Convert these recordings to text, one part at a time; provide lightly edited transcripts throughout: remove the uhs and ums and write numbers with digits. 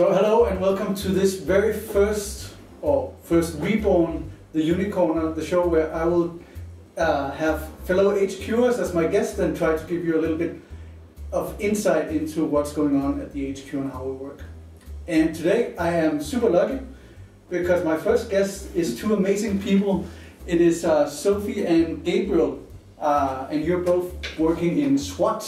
So hello and welcome to this very first reborn, the Unicorner, the show where I will have fellow HQers as my guest and try to give you a little bit of insight into what's going on at the HQ and how we work. And today I am super lucky because my first guest is two amazing people. It is Sofie and Gabriel, and you're both working in SWAT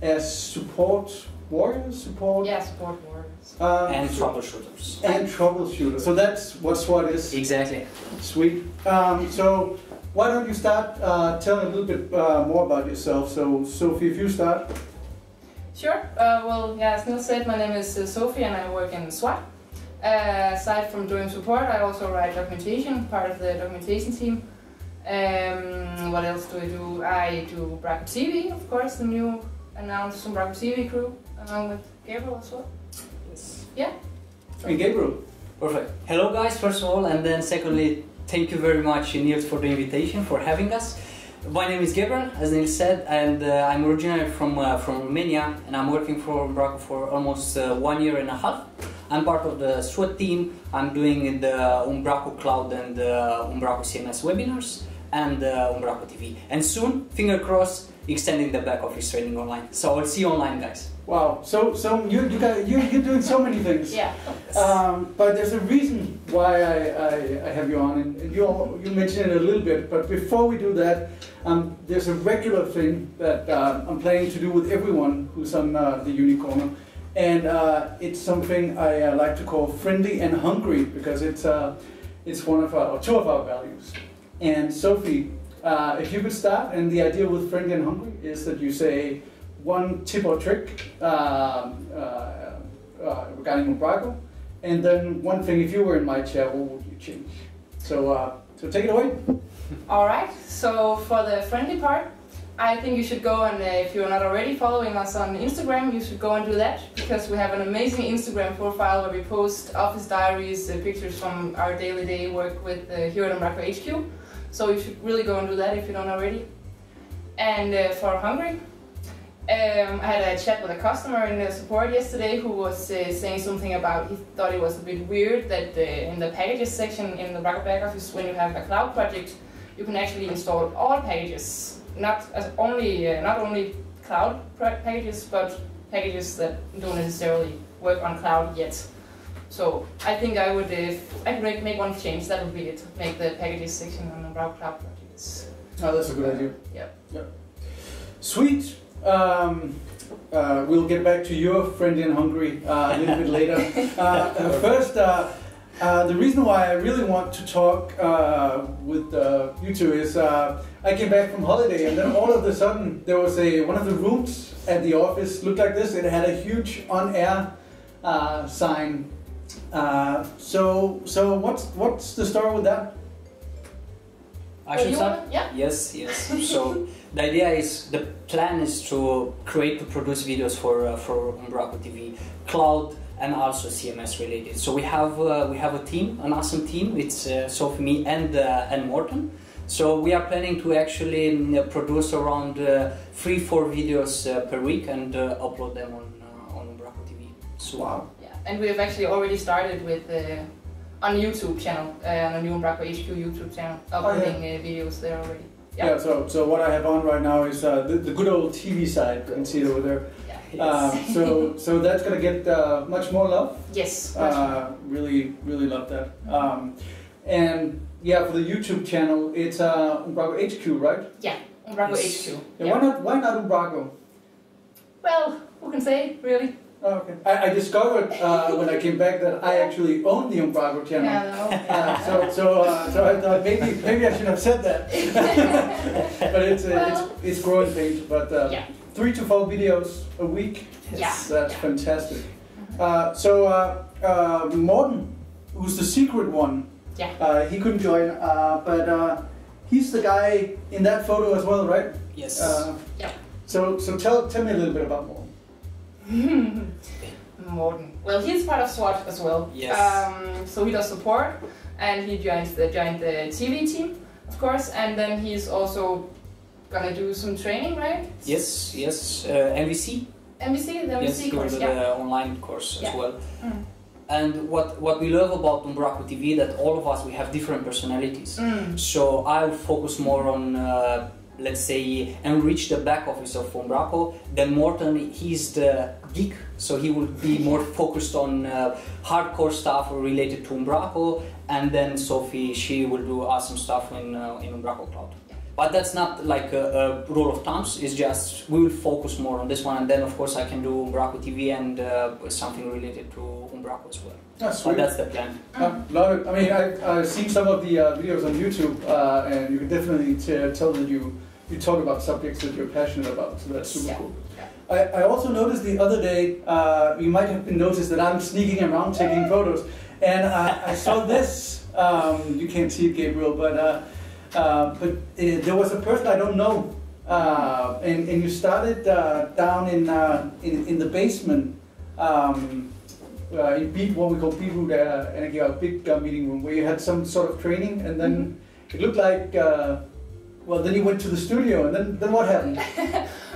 as support warriors? Yeah, support warriors. And troubleshooters. And troubleshooters. So that's what SWAT is? Exactly. Sweet. So why don't you start telling a little bit more about yourself? So Sofie, if you start. Sure. Well, yeah, as Niels said, my name is Sofie and I work in SWAT. Aside from doing support, I also write documentation, part of the documentation team. What else do I do? I do Umbraco TV, of course, the new announced Umbraco TV crew, along with Gabriel as well. Yes. Yeah. And Gabriel. Perfect. Hello guys, first of all, and then secondly, thank you very much, Niels, for the invitation, for having us. My name is Gabriel, as Niels said, and I'm originally from Romania, and I'm working for Umbraco for almost 1 year and a half. I'm part of the SWAT team. I'm doing the Umbraco Cloud and Umbraco CMS webinars and Umbraco TV. And soon, finger crossed, extending the back office training online. So I'll see you online, guys. Wow, so you're doing so many things. Yeah. But there's a reason why I have you on, and you mentioned it a little bit. But before we do that, there's a regular thing that I'm planning to do with everyone who's on the Unicorner, and it's something I like to call friendly and hungry because it's two of our values. And Sofie, if you could start, and the idea with friendly and hungry is that you say one tip or trick regarding Umbraco, and then one thing, if you were in my chair, what would you change? So take it away. All right. So for the friendly part, I think you should go and if you're not already following us on Instagram, you should go and do that because we have an amazing Instagram profile where we post office diaries, pictures from our daily work with here at Umbraco HQ. So you should really go and do that if you don't already. And for hungry, I had a chat with a customer in the support yesterday who was saying something about he thought it was a bit weird that in the packages section in the Umbraco back office, when you have a cloud project, you can actually install all packages, not only cloud packages, but packages that don't necessarily work on cloud yet. So I think I would, if I could make one change, that would be it. Make the packages section on the Umbraco cloud projects. Oh, that's a good idea. Yeah. Sweet. We'll get back to your friendly and hungry a little bit later. First, the reason why I really want to talk with you two is I came back from holiday and then all of a sudden there was one of the rooms at the office looked like this. It had a huge on-air sign. So what's the story with that? I should start? Yeah. Yes. So the idea is, the plan is to produce videos for Umbraco TV, cloud, and also CMS related. So we have a team, an awesome team. It's Sofie, me, and Morten. So we are planning to actually produce around 3-4 videos per week and upload them on Umbraco TV. So, wow. Yeah, and we have actually already started with on YouTube channel, on the new Umbraco HQ YouTube channel, uploading videos there already. Yeah. So what I have on right now is the good old TV side. You can see it over there. Yeah. So that's gonna get much more love. Yes. Really love that. And yeah, for the YouTube channel, it's Umbraco HQ, right? Yeah, Umbraco Yes. HQ. Yeah. Why not Umbraco? Well, who can say, really? Oh, okay. I discovered when I came back that I actually own the Umbraco channel. Yeah, So I thought maybe I should have said that. But it's growing pains. But 3 to 4 videos a week. Yes. That's fantastic. Morten, who's the secret one. Yeah. He couldn't join, but he's the guy in that photo as well, right? Yes. Yeah. So tell me a little bit about Morten. Morten. Well, he's part of SWAT as well. Yes. So he does support, and he joined the TV team, of course, and then he's also gonna do some training, right? Yes. MVC. MVC, the MVC yes, course, the online course as well. And what we love about Umbraco TV, that all of us, we have different personalities. So I'll focus more on, let's say, enrich the back office of Umbraco. Then Morten, he's the geek, so he will be more focused on hardcore stuff related to Umbraco. And then Sofie, she will do awesome stuff in Umbraco Cloud. But that's not like a rule of thumbs, it's just we will focus more on this one, and then of course I can do Umbraco TV and something related to Umbraco as well. That's but that's the plan. Love it. I mean, I've seen some of the videos on YouTube, and you can definitely tell that you talk about subjects that you're passionate about, so that's super cool. I also noticed the other day, you might have been noticed that I'm sneaking around taking photos, and I saw this, you can't see it, Gabriel, but there was a person I don't know, and you started down in the basement, in what we call Beetroot Energy, a big meeting room, where you had some sort of training, and then it looked like, well, then you went to the studio, and then what happened?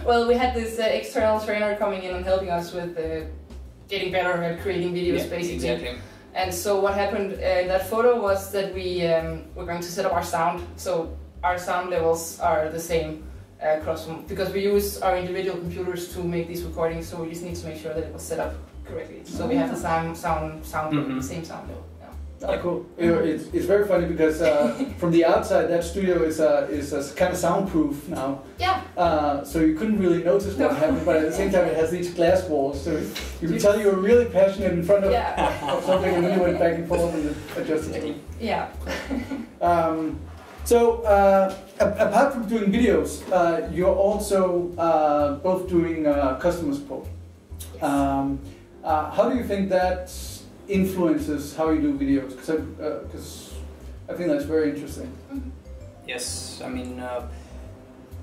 Well, we had this external trainer coming in and helping us with getting better at creating videos, basically. Exactly. And so what happened in that photo was that we were going to set up our sound, so our sound levels are the same across from, because we use our individual computers to make these recordings, so we just need to make sure that it was set up correctly. So we have the same sound level. Oh, cool. You know, it's very funny because from the outside, that studio is kind of soundproof now. Yeah. So you couldn't really notice what happened, but at the same time, it has these glass walls, so you can tell you were really passionate in front of something, and then you went back and forth and adjusted it. Yeah. So apart from doing videos, you're also both doing customer support. Yes. How do you think that influences how you do videos? Because I think that's very interesting. Yes, I mean,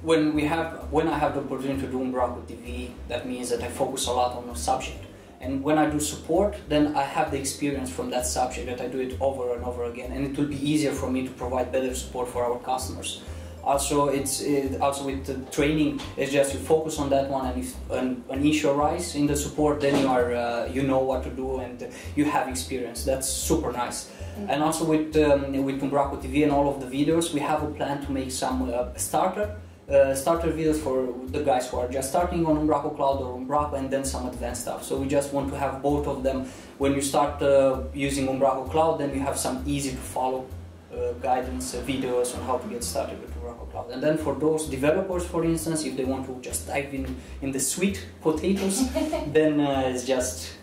when I have the opportunity to do Umbraco TV, that means that I focus a lot on a subject. And when I do support, then I have the experience from that subject, that I do it over and over again, and it will be easier for me to provide better support for our customers. Also, also with the training, it's just you focus on that one, and if an issue arises in the support, then you know what to do, and you have experience. That's super nice. And also with Umbraco TV and all of the videos, we have a plan to make some starter videos for the guys who are just starting on Umbraco Cloud or Umbraco, and then some advanced stuff. So we just want to have both of them. When you start using Umbraco Cloud, then you have some easy to follow guidance videos on how to get started with Umbraco Cloud. And then for those developers, for instance, if they want to just dive in the sweet potatoes, then it's just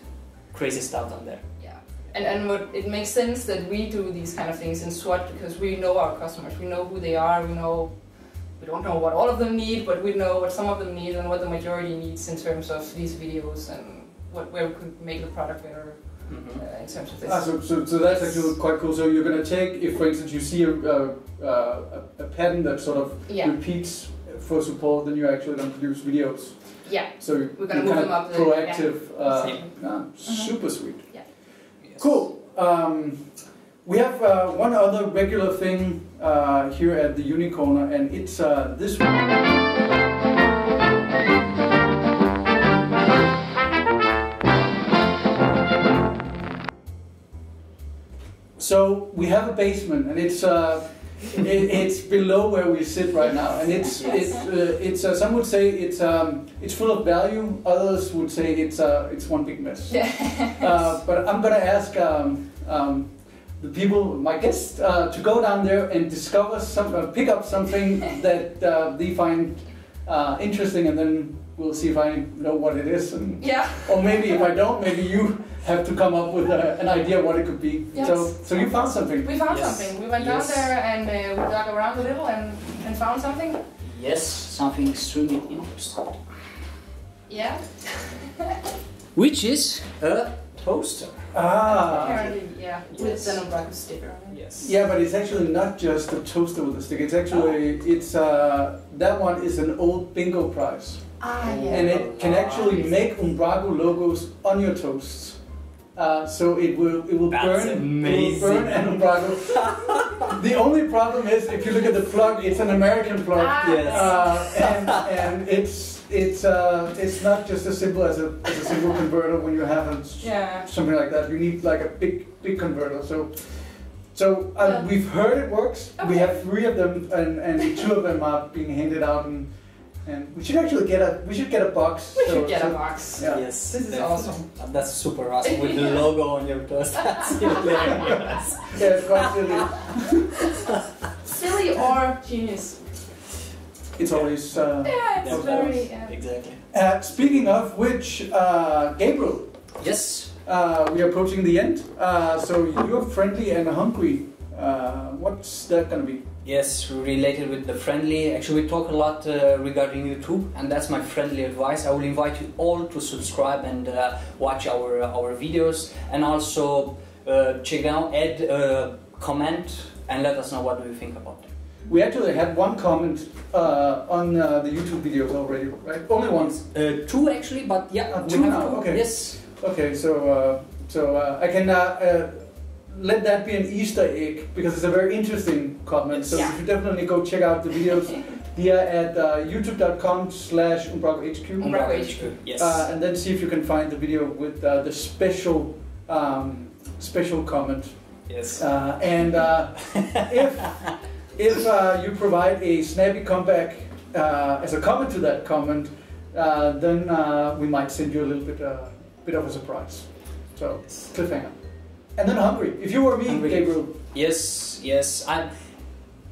crazy stuff down there. Yeah, and it makes sense that we do these kind of things in SWAT, because we know our customers, we know who they are, we don't know what all of them need, but we know what some of them need and what the majority needs in terms of these videos, and where we could make the product better. In terms of this. So that's actually quite cool. So you're going to take, if for instance you see a pattern that sort of repeats for support, then you're actually going to produce videos. Yeah. So we're going to move them up. Proactive. Super sweet. Yeah. Yes. Cool. We have one other regular thing here at the Unicorner, and it's this one. So we have a basement, and it's below where we sit right now, and it's some would say it's full of value. Others would say it's one big mess. But I'm gonna ask the people, my guests, to go down there and discover pick up something that they find interesting, and then we'll see if I know what it is, and or maybe if I don't, maybe you have to come up with an idea what it could be. Yes. So you found something. We found something. We went down there and we dug around a little and found something. Yes, something extremely interesting. Yeah. Which is a toaster. Apparently, with an Umbraco sticker on it. Yes. Yeah, but it's actually not just a toaster with a stick. It's actually that one is an old bingo prize. And it can actually make Umbraco logos on your toasts. So it will burn. Amazing. It will burn an Umbraco. The only problem is, if you look at the plug, it's an American plug. Yes. And it's not just as simple as a single converter when you have something like that. You need like a big converter. So we've heard it works. Okay. We have 3 of them, and 2 of them are being handed out, and we should actually get a box. We should get a box. Yeah. Yes, this is awesome. That's super awesome with the logo on your toast. That's hilarious. Yeah, it's quite silly. Silly or genius? It's always. It's very. Exactly. Speaking of which, Gabriel. Yes. We are approaching the end. So you're friendly and hungry. What's that gonna be? Yes, related with the friendly. Actually, we talk a lot regarding YouTube, and that's my friendly advice. I will invite you all to subscribe and watch our videos, and also check out, add a comment, and let us know what do you think about it. We actually had 1 comment on the YouTube videos already, right? Only once. 2 actually, but yeah, 2 now. Okay. Yes. Okay, so I can let that be an Easter egg, because it's a very interesting comment. So you should definitely go check out the videos here at youtube.com/umbracohq. Umbraco HQ. Yes. And then see if you can find the video with the special comment. Yes. And if you provide a snappy comeback as a comment to that comment, then we might send you a little bit of a surprise. So cliffhanger. And then hungry. If you were me, Gabriel. Yes.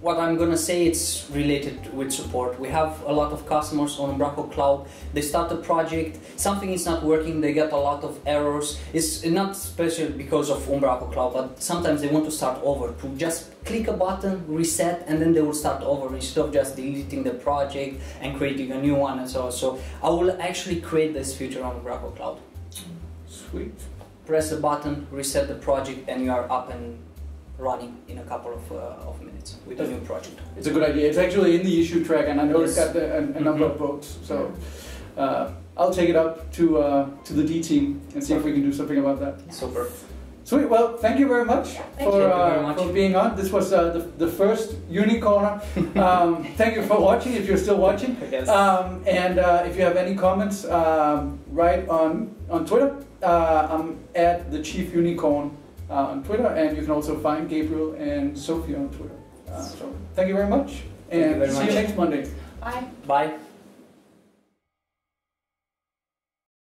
What I'm gonna say, it's related with support. We have a lot of customers on Umbraco Cloud. They start a project, something is not working, they get a lot of errors. It's not special because of Umbraco Cloud, but sometimes they want to start over, to just click a button, reset, and then they will start over instead of just deleting the project and creating a new one and so on. So I will actually create this feature on Umbraco Cloud. Sweet. Press the button, reset the project, and you are up and running in a couple of minutes with a new project. It's a good idea. It's actually in the issue track, and I know it's got a number of votes. So I'll take it up to the D team and see if we can do something about that. Super. Sweet. Well, thank you very much for being on. This was the first Unicorner. Thank you for watching, if you're still watching. Yes. And if you have any comments, write on Twitter. I'm at the Chief Unicorn on Twitter, and you can also find Gabriel and Sofie on Twitter. So thank you very much, and see you next Monday. Bye. Bye.